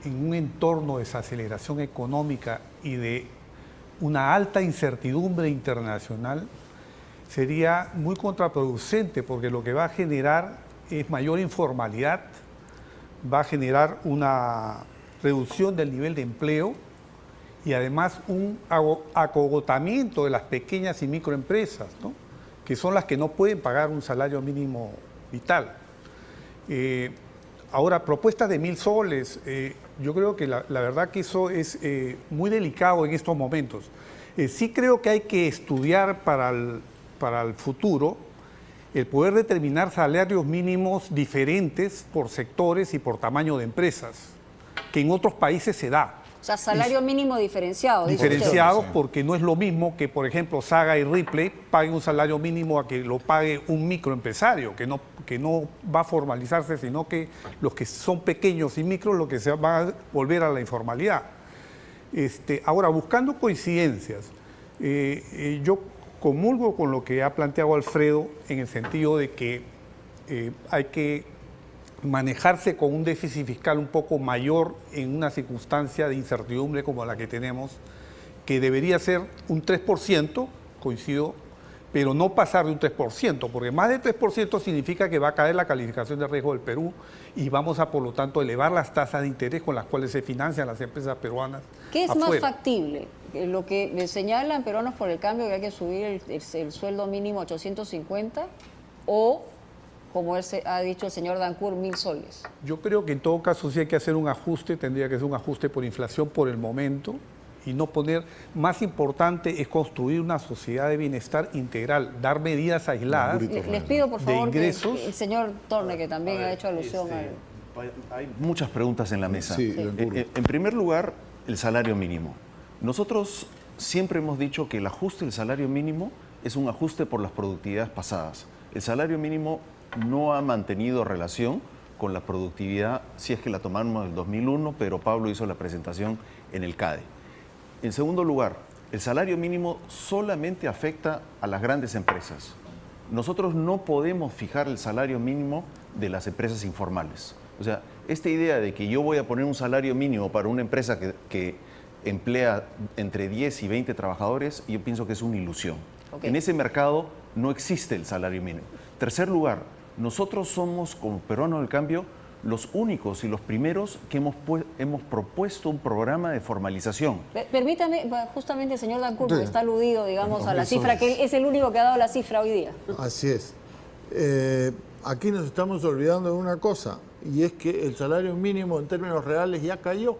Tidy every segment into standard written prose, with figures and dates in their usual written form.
en un entorno de desaceleración económica y de una alta incertidumbre internacional sería muy contraproducente, porque lo que va a generar es mayor informalidad, va a generar una reducción del nivel de empleo y además un acogotamiento de las pequeñas y microempresas, ¿no?, que son las que no pueden pagar un salario mínimo vital. Ahora, propuestas de 1.000 soles, yo creo que la verdad que eso es muy delicado en estos momentos. Sí creo que hay que estudiar para el futuro el poder determinar salarios mínimos diferentes por sectores y por tamaño de empresas, que en otros países se da. O sea, salario mínimo diferenciado. Diferenciado, porque no es lo mismo que, por ejemplo, Saga y Ripley paguen un salario mínimo a que lo pague un microempresario, que no va a formalizarse, sino que los que son pequeños y micros, lo que se va a volver a la informalidad. Ahora, buscando coincidencias, yo comulgo con lo que ha planteado Alfredo, en el sentido de que hay que manejarse con un déficit fiscal un poco mayor en una circunstancia de incertidumbre como la que tenemos, que debería ser un 3%, coincido, pero no pasar de un 3%, porque más del 3% significa que va a caer la calificación de riesgo del Perú y vamos a, por lo tanto, elevar las tasas de interés con las cuales se financian las empresas peruanas. ¿Qué es más factible? Lo que me señalan Peruanos por el Cambio, que hay que subir el sueldo mínimo a 850, o, como ha dicho el señor Dancourt, 1.000 soles. Yo creo que en todo caso sí hay que hacer un ajuste, tendría que ser un ajuste por inflación por el momento, y no poner, más importante es construir una sociedad de bienestar integral, dar medidas aisladas. Les pido por favor que el señor Torne, que también ha hecho alusión Hay muchas preguntas en la mesa. Sí. En primer lugar, el salario mínimo. Nosotros siempre hemos dicho que el ajuste del salario mínimo es un ajuste por las productividades pasadas. El salario mínimo no ha mantenido relación con la productividad, si es que la tomamos del 2001, pero Pablo hizo la presentación en el CADE. En segundo lugar, el salario mínimo solamente afecta a las grandes empresas. Nosotros no podemos fijar el salario mínimo de las empresas informales. O sea, esta idea de que yo voy a poner un salario mínimo para una empresa que emplea entre 10 y 20 trabajadores, yo pienso que es una ilusión. Okay. En ese mercado no existe el salario mínimo. Tercer lugar, nosotros somos, como Peruanos del Cambio, los únicos y los primeros que hemos propuesto un programa de formalización. Permítame, justamente el señor Dancourt, porque está aludido, digamos, a la cifra, que él es el único que ha dado la cifra hoy día. Así es. Aquí nos estamos olvidando de una cosa, y es que el salario mínimo en términos reales ya cayó.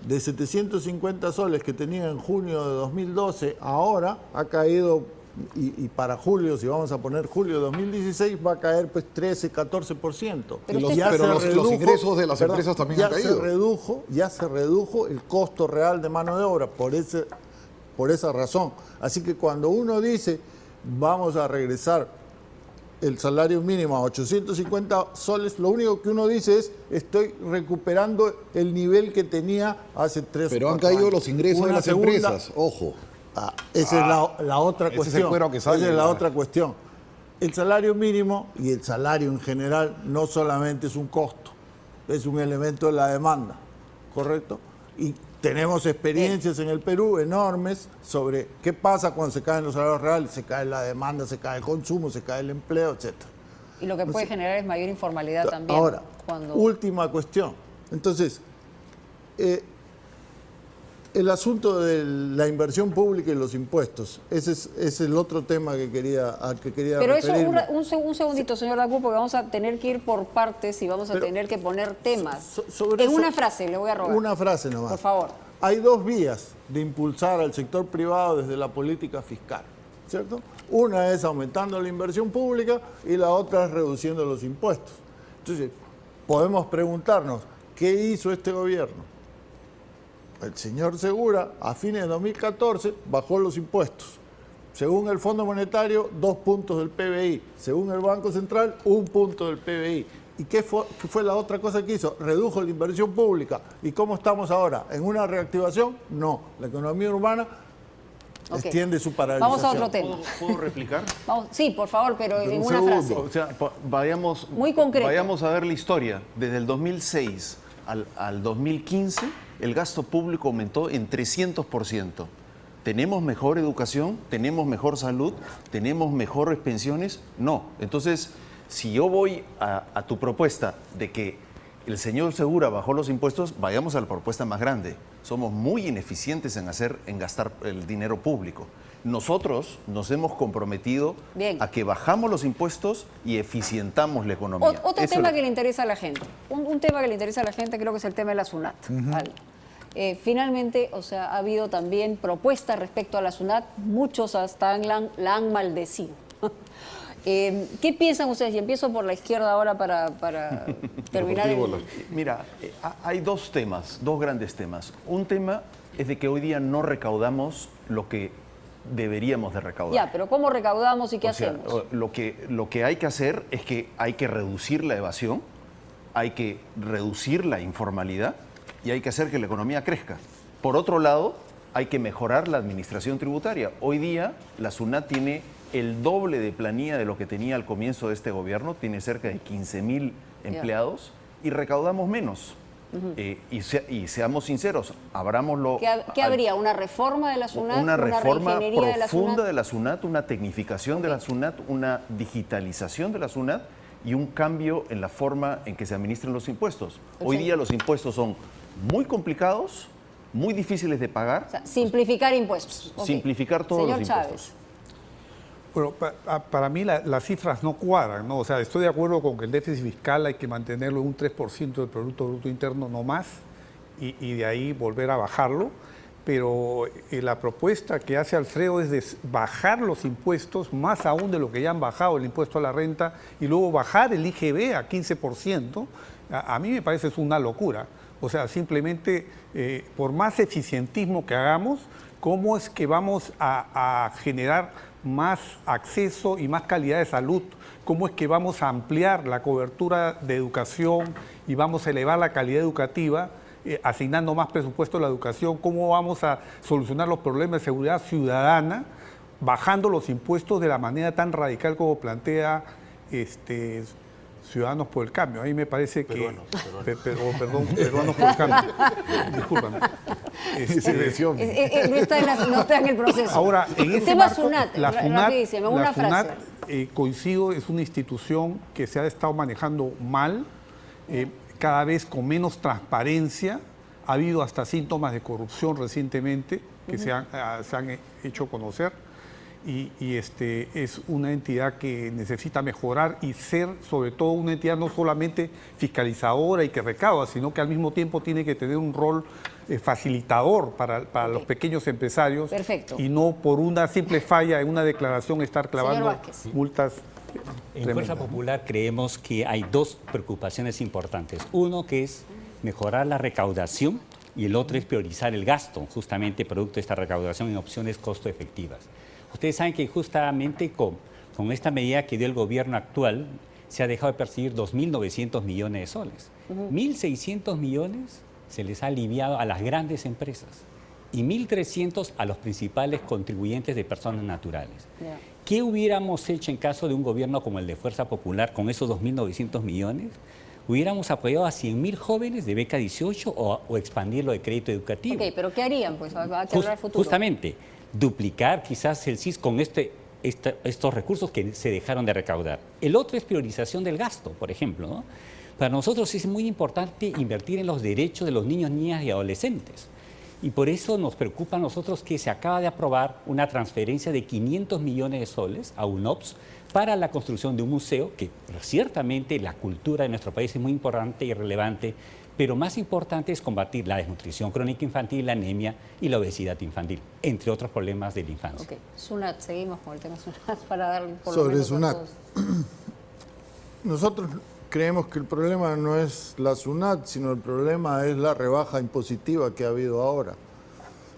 De 750 soles que tenía en junio de 2012, ahora ha caído, y para julio, si vamos a poner julio de 2016, va a caer pues 13, 14%. Pero los ingresos de las empresas también han caído. Ya se redujo el costo real de mano de obra por esa razón. Así que cuando uno dice vamos a regresar el salario mínimo a 850 soles, lo único que uno dice es estoy recuperando el nivel que tenía hace 3 o 4 años. Pero han caído los ingresos de las empresas, ojo. Esa es la otra cuestión. Ese es el cuero que sale, esa es la otra cuestión. El salario mínimo y el salario en general no solamente es un costo, es un elemento de la demanda, ¿correcto? Y tenemos experiencias en el Perú enormes sobre qué pasa cuando se caen los salarios reales, se cae la demanda, se cae el consumo, se cae el empleo, etc. Y lo que puede generar es mayor informalidad también. Ahora, última cuestión. Entonces, el asunto de la inversión pública y los impuestos, ese es el otro tema al que quería Pero referirme. eso, un segundito, señor Dancourt, porque vamos a tener que ir por partes y vamos a tener que poner temas. Una frase, le voy a robar. Una frase nomás. Por favor. Hay dos vías de impulsar al sector privado desde la política fiscal, ¿cierto? Una es aumentando la inversión pública y la otra es reduciendo los impuestos. Entonces, podemos preguntarnos, ¿qué hizo este gobierno? El señor Segura, a fines de 2014, bajó los impuestos. Según el Fondo Monetario, 2 puntos del PBI. Según el Banco Central, 1 punto del PBI. ¿Y qué fue la otra cosa que hizo? Redujo la inversión pública. ¿Y cómo estamos ahora? ¿En una reactivación? No. La economía urbana extiende su paralización. Vamos a otro tema. ¿Puedo replicar? Sí, por favor, pero en una frase. O sea, vayamos muy concreto. Vayamos a ver la historia. Desde el 2006 al 2015, el gasto público aumentó en 300%. ¿Tenemos mejor educación? ¿Tenemos mejor salud? ¿Tenemos mejores pensiones? No. Entonces, si yo voy a tu propuesta de que el señor Segura bajó los impuestos, vayamos a la propuesta más grande. Somos muy ineficientes en gastar el dinero público. Nosotros nos hemos comprometido a que bajamos los impuestos y eficientamos la economía. Otro tema que le interesa a la gente. Un tema que le interesa a la gente creo que es el tema de la SUNAT. Finalmente, o sea, ha habido también propuestas respecto a la SUNAT. Muchos hasta la han maldecido. ¿Qué piensan ustedes? Y empiezo por la izquierda ahora para terminar. Mira, hay dos grandes temas. Un tema es de que hoy día no recaudamos lo que deberíamos de recaudar. Ya, pero ¿cómo recaudamos y qué hacemos? Lo que hay que hacer es que hay que reducir la evasión, hay que reducir la informalidad y hay que hacer que la economía crezca. Por otro lado, hay que mejorar la administración tributaria. Hoy día la SUNAT tiene el doble de planilla de lo que tenía al comienzo de este gobierno, tiene cerca de 15.000 empleados y recaudamos menos. Y seamos sinceros, abrámoslo. ¿Qué habría? ¿Una reforma de la SUNAT? Una reforma profunda de la SUNAT, una tecnificación de la SUNAT, una digitalización de la SUNAT y un cambio en la forma en que se administran los impuestos. Hoy día los impuestos son muy complicados, muy difíciles de pagar. O sea, simplificar impuestos. Simplificar todos los impuestos. Chávez. Bueno, para mí las cifras no cuadran, ¿no? O sea, estoy de acuerdo con que el déficit fiscal hay que mantenerlo en un 3% del Producto Bruto Interno no más y de ahí volver a bajarlo, pero la propuesta que hace Alfredo es de bajar los impuestos, más aún de lo que ya han bajado el impuesto a la renta, y luego bajar el IGB a 15%, a mí me parece es una locura. O sea, simplemente, por más eficientismo que hagamos, ¿cómo es que vamos a generar más acceso y más calidad de salud? ¿Cómo es que vamos a ampliar la cobertura de educación y vamos a elevar la calidad educativa, asignando más presupuesto a la educación? ¿Cómo vamos a solucionar los problemas de seguridad ciudadana bajando los impuestos de la manera tan radical como plantea Ciudadanos por el Cambio? A mí me parece que... Peruanos por el Cambio. Discúlpame. No está en el proceso. Ahora, en el ese tema marco, SUNAT, la SUNAT, coincido, es una institución que se ha estado manejando mal, cada vez con menos transparencia. Ha habido hasta síntomas de corrupción recientemente que se han hecho conocer. Y es una entidad que necesita mejorar y ser sobre todo una entidad no solamente fiscalizadora y que recauda, sino que al mismo tiempo tiene que tener un rol facilitador para los pequeños empresarios. Perfecto. Y no por una simple falla en una declaración estar clavando multas. En Fuerza Popular creemos que hay dos preocupaciones importantes. Uno que es mejorar la recaudación y el otro es priorizar el gasto, justamente producto de esta recaudación en opciones costo efectivas. Ustedes saben que justamente con esta medida que dio el gobierno actual se ha dejado de percibir 2.900 millones de soles. 1.600 millones se les ha aliviado a las grandes empresas y 1.300 a los principales contribuyentes de personas naturales. ¿Qué hubiéramos hecho en caso de un gobierno como el de Fuerza Popular con esos 2.900 millones? Hubiéramos apoyado a 100.000 jóvenes de beca 18 o expandir lo de crédito educativo. Ok, pero ¿qué harían? Pues va a quedar futuro. Justamente, duplicar quizás el CIS con estos recursos que se dejaron de recaudar. El otro es priorización del gasto, por ejemplo, ¿no? Para nosotros es muy importante invertir en los derechos de los niños, niñas y adolescentes. Y por eso nos preocupa a nosotros que se acaba de aprobar una transferencia de 500 millones de soles a UNOPS para la construcción de un museo, que ciertamente la cultura de nuestro país es muy importante y relevante, pero más importante es combatir la desnutrición crónica infantil, la anemia y la obesidad infantil, entre otros problemas de la infancia. Ok, SUNAT, seguimos con el tema SUNAT para darle por sobre lo menos SUNAT. a todos. Nosotros creemos que el problema no es la SUNAT, sino el problema es la rebaja impositiva que ha habido ahora.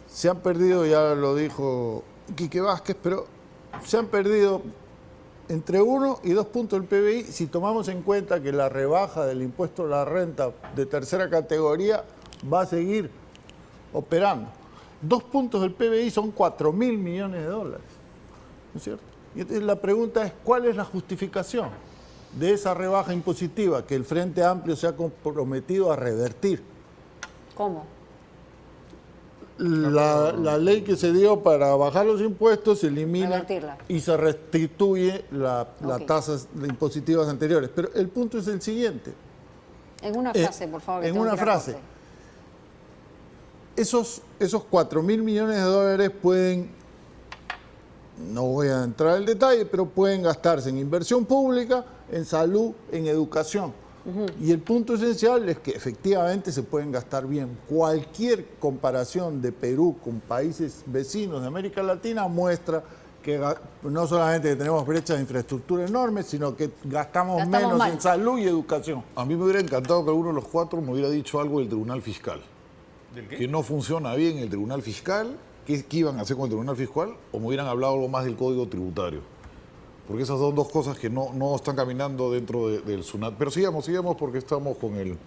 Se han perdido, ya lo dijo Quique Vázquez, pero se han perdido entre 1 y 2 puntos del PBI si tomamos en cuenta que la rebaja del impuesto a la renta de tercera categoría va a seguir operando. 2 puntos del PBI son 4.000 millones de dólares, ¿no es cierto? Y entonces la pregunta es, ¿cuál es la justificación? de esa rebaja impositiva que el Frente Amplio se ha comprometido a revertir. ¿Cómo? La ley que se dio para bajar los impuestos se elimina Revertirla. y se restituye las Ok. tasas impositivas anteriores. Pero el punto es el siguiente. En una frase, por favor. que En tengo una que ir a frase. corte. Esos 4.000 millones de dólares pueden, no voy a entrar en detalle, pero pueden gastarse en inversión pública, en salud, en educación. Y el punto esencial es que efectivamente se pueden gastar bien. Cualquier comparación de Perú con países vecinos de América Latina muestra que no solamente que tenemos brechas de infraestructura enormes, sino que gastamos menos mal. en salud y educación. A mí me hubiera encantado que alguno de los cuatro me hubiera dicho algo del Tribunal Fiscal. Que no funciona bien el Tribunal Fiscal, qué iban a hacer con el Tribunal Fiscal, o me hubieran hablado algo más del Código Tributario. Porque esas son dos cosas que no están caminando dentro del SUNAT. Pero sigamos porque estamos con el...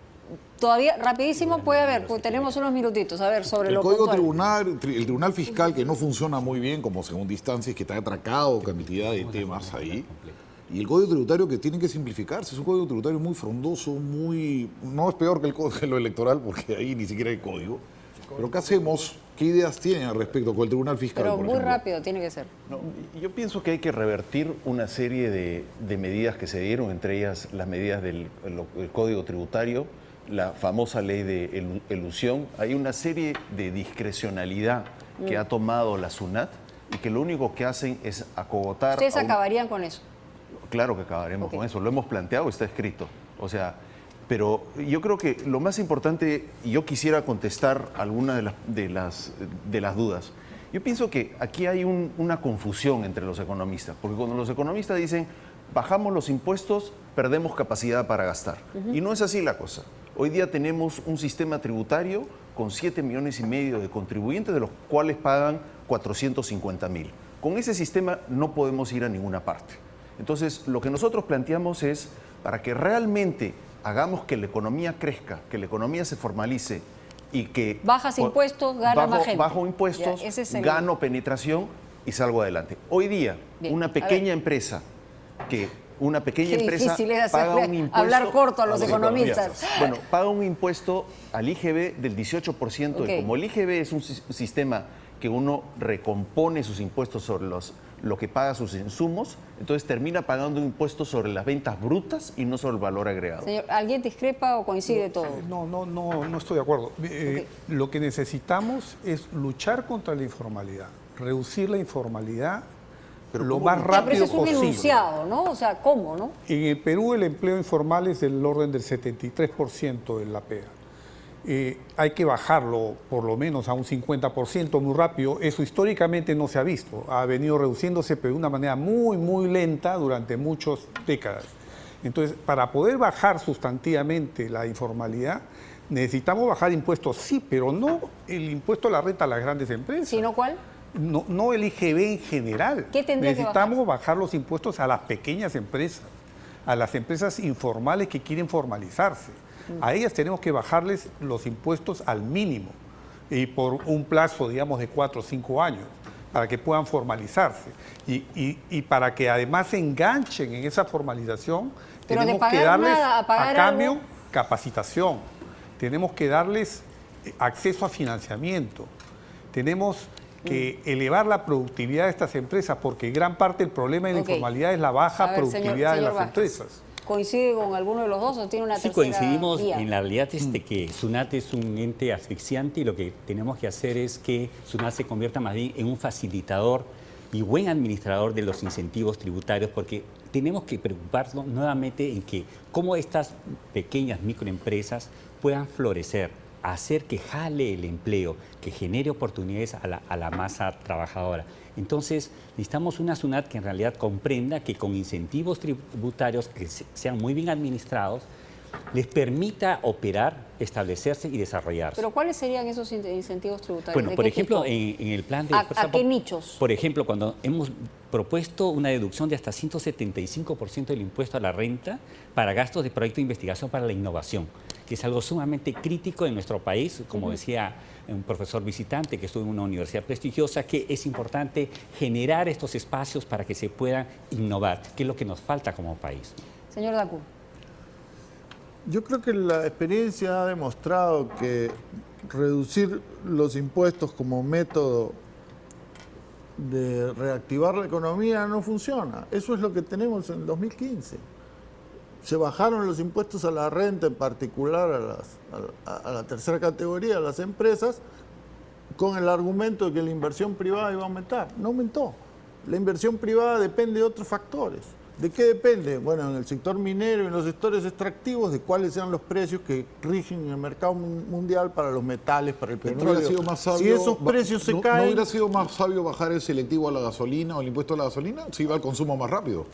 Todavía, rapidísimo, puede haber, pues tenemos unos minutitos. A ver, sobre El lo Código puntual. el Tribunal Fiscal, que no funciona muy bien como segunda instancia, es que está atracado cantidad de temas ahí. Y el Código Tributario que tiene que simplificarse. Es un Código Tributario muy frondoso, no es peor que lo electoral, porque ahí ni siquiera hay código. Pero ¿qué hacemos? ¿Qué ideas tienen al respecto con el Tribunal Fiscal, Pero por muy ejemplo? rápido tiene que ser. No, yo pienso que hay que revertir una serie de medidas que se dieron, entre ellas las medidas del Código Tributario, la famosa ley de elusión. Hay una serie de discrecionalidad que ha tomado la SUNAT y que lo único que hacen es acogotar... Ustedes acabarían con eso. Claro que acabaremos Ok. con eso, lo hemos planteado, está escrito. O sea, pero yo creo que lo más importante, y yo quisiera contestar algunas de las dudas. Yo pienso que aquí hay una confusión entre los economistas, porque cuando los economistas dicen bajamos los impuestos, perdemos capacidad para gastar. Y no es así la cosa. Hoy día tenemos un sistema tributario con 7,5 millones de contribuyentes, de los cuales pagan 450,000. Con ese sistema no podemos ir a ninguna parte. Entonces, lo que nosotros planteamos es, para que realmente hagamos que la economía crezca, que la economía se formalice y que... Bajas impuestos, gana más gente. Bajo impuestos, Ya, ese es el- gano penetración y salgo adelante. Hoy día, Bien, una a pequeña ver. empresa Qué empresa difícil es paga hacerle un impuesto... hablar corto a los economistas. Bueno, paga un impuesto al IGB del 18%. Ok. Y como el IGB es un sistema que uno recompone sus impuestos sobre lo que paga sus insumos, entonces termina pagando un impuesto sobre las ventas brutas y no sobre el valor agregado. Señor, ¿alguien discrepa o coincide todo? No estoy de acuerdo. Lo que necesitamos es luchar contra la informalidad, reducir la informalidad lo más Ya, pero rápido ese es un posible. enunciado, ¿no? O sea, ¿cómo, no? En el Perú el empleo informal es del orden del 73% de la PEA. Hay que bajarlo por lo menos a un 50% muy rápido. Eso históricamente no se ha visto. Ha venido reduciéndose, pero de una manera muy lenta durante muchas décadas. Entonces, para poder bajar sustantivamente la informalidad, necesitamos bajar impuestos, sí, pero no el impuesto a la renta a las grandes empresas. ¿Sino cuál? No el IGB en general. ¿Qué tendría que Necesitamos bajar los impuestos a las pequeñas empresas, a las empresas informales que quieren formalizarse. A ellas tenemos que bajarles los impuestos al mínimo y por un plazo, digamos, de 4 o 5 años para que puedan formalizarse y para que además se enganchen en esa formalización. Pero de tenemos que pagar darles nada a pagar cambio algo. capacitación, tenemos que darles acceso a financiamiento, tenemos que elevar la productividad de estas empresas, porque gran parte del problema de la Ok. informalidad es la baja A ver, productividad de señor las Vázquez, empresas. ¿Coincide con alguno de los dos o tiene una Sí, tercera coincidimos vía? en la realidad que SUNAT es un ente asfixiante y lo que tenemos que hacer es que SUNAT se convierta más bien en un facilitador y buen administrador de los incentivos tributarios, porque tenemos que preocuparnos nuevamente en que cómo estas pequeñas microempresas puedan florecer, hacer que jale el empleo, que genere oportunidades a la masa trabajadora. Entonces, necesitamos una SUNAT que en realidad comprenda que con incentivos tributarios que sean muy bien administrados, les permita operar, establecerse y desarrollarse. ¿Pero cuáles serían esos incentivos tributarios? Bueno, ¿De por qué ejemplo, tipo? en el plan de... ¿A qué nichos? Por ejemplo, cuando hemos propuesto una deducción de hasta 175% del impuesto a la renta para gastos de proyecto de investigación para la innovación, que es algo sumamente crítico en nuestro país, como decía un profesor visitante que estuvo en una universidad prestigiosa, que es importante generar estos espacios para que se puedan innovar, que es lo que nos falta como país. Señor Dacú. Yo creo que la experiencia ha demostrado que reducir los impuestos como método de reactivar la economía no funciona. Eso es lo que tenemos en 2015. Se bajaron los impuestos a la renta, en particular a la tercera categoría, a las empresas, con el argumento de que la inversión privada iba a aumentar. No aumentó. La inversión privada depende de otros factores. ¿De qué depende? Bueno, en el sector minero y en los sectores extractivos, de cuáles sean los precios que rigen en el mercado mundial para los metales, para el Pero no petróleo. hubiera sido más sabio, si esos precios se ¿no caen... hubiera sido más sabio bajar el selectivo a la gasolina o el impuesto a la gasolina? Si iba al consumo más rápido.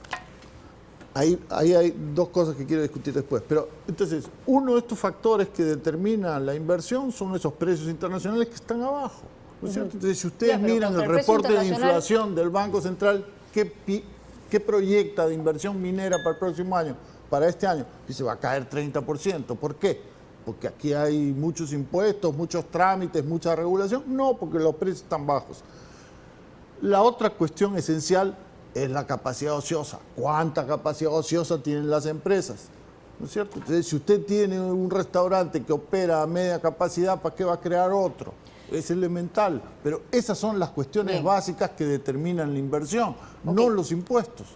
Ahí hay dos cosas que quiero discutir después. Pero entonces, uno de estos factores que determinan la inversión son esos precios internacionales que están abajo. ¿No es cierto? Entonces, si ustedes Ya, pero miran contra el el precio reporte de internacional- inflación del Banco Central, ¿qué proyecta de inversión minera para el próximo año? Para este año, dice va a caer 30%. ¿Por qué? Porque aquí hay muchos impuestos, muchos trámites, mucha regulación. No, porque los precios están bajos. La otra cuestión esencial es la capacidad ociosa. ¿Cuánta capacidad ociosa tienen las empresas? ¿No es cierto? Entonces, si usted tiene un restaurante que opera a media capacidad, ¿para qué va a crear otro? Es elemental. Pero esas son las cuestiones Bien. básicas que determinan la inversión, no Ok. los impuestos.